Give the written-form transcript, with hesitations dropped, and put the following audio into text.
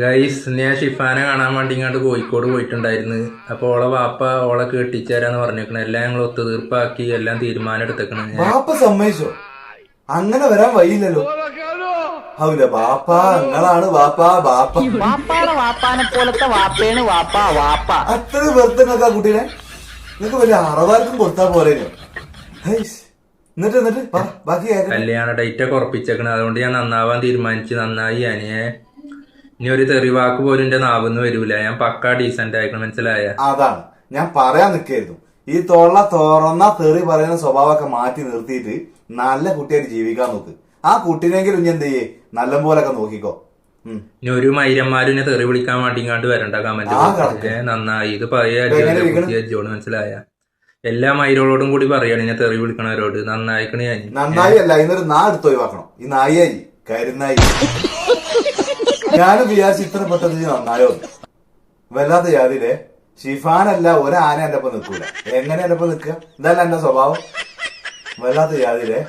Guys ഞാൻ ഷിഫാനെ കാണാൻ വേണ്ടി ഇങ്ങോട്ട് കോഴിക്കോട് പോയിട്ടുണ്ടായിരുന്നു. അപ്പൊ ഓളെ വാപ്പ ഓളെ കെട്ടിച്ചേരാന്ന് പറഞ്ഞേക്കണ. എല്ലാം ഞങ്ങൾ ഒത്തുതീർപ്പാക്കി എല്ലാം തീരുമാനം എടുത്തേക്കണ. ബാപ്പ സമ്മതിച്ചോ? അങ്ങനെ വരാൻ വഴിയില്ലല്ലോ. ആവൂല ബാപ്പ നിങ്ങളാണ് ബാപ്പ ബാപ്പ വാപ്പാടെ വാപ്പാനെ പോലത്തെ വാപ്പയാണ് വാപ്പ വാപ്പ. അത്ര വെറുതെ നിങ്ങൾക്കാ കുട്ടീനെ നിങ്ങക്ക് വലിയ അറവാർക്കും കൊടുത്താ പോരേനോ. എന്നിട്ട് ബാക്കി കല്യാണ ഡേറ്റ് ഒക്കെ ഉറപ്പിച്ചേക്കണ. അതുകൊണ്ട് ഞാൻ നന്നാവാൻ തീരുമാനിച്ചു. നന്നായി ഞാനേ ഇനി ഒരു തെറിവാക്ക് പോലും എന്റെ നാവിന്ന് വരൂല. ഞാൻ പക്കാ ഡീസന്റ് ആയിക്കണം, മനസ്സിലായ? അതാണ് ഞാൻ പറയാൻ നിൽക്കായിരുന്നു. ഈ തുറന്ന തെറി പറയുന്ന സ്വഭാവമൊക്കെ മാറ്റി നിർത്തിയിട്ട് നല്ല കുട്ടിയായിട്ട് ജീവിക്കാൻ നോക്ക്. ആ കുട്ടീനെങ്കിലും ഇനി എന്ത് ചെയ്യേ നല്ല പോലൊക്കെ നോക്കിക്കോ. ഇനി ഒരു മൈരന്മാരും എന്നെ തെറി വിളിക്കാൻ വേണ്ടി ഇങ്ങോട്ട് വരണ്ട. കമന്റ് നന്നായി ഇത് പറയാജോണ്, മനസ്സിലായ? എല്ലാ മൈരോളോടും കൂടി പറയാണ് ഞാൻ തെറി വിളിക്കണവരോട്. നന്നായിക്കണ ഞാൻ. നന്നായി അല്ല, ഇന്നൊരു നാ എടുത്ത് ഒഴിവാക്കണം. ഈ നായി കരുന്നായി. ഞാനും വിചാരിച്ച് ഇത്ര പെട്ടെന്ന് നന്നായോ. വല്ലാത്ത ജാതിയിലെ ഷിഫാനല്ല ഒരാന എന്റെ ഒപ്പം നിൽക്കൂല. എങ്ങനെ എന്റെ ഒപ്പം നിൽക്കുക? ഇതല്ല എന്റെ സ്വഭാവം. വല്ലാത്ത ജാതിയിലെ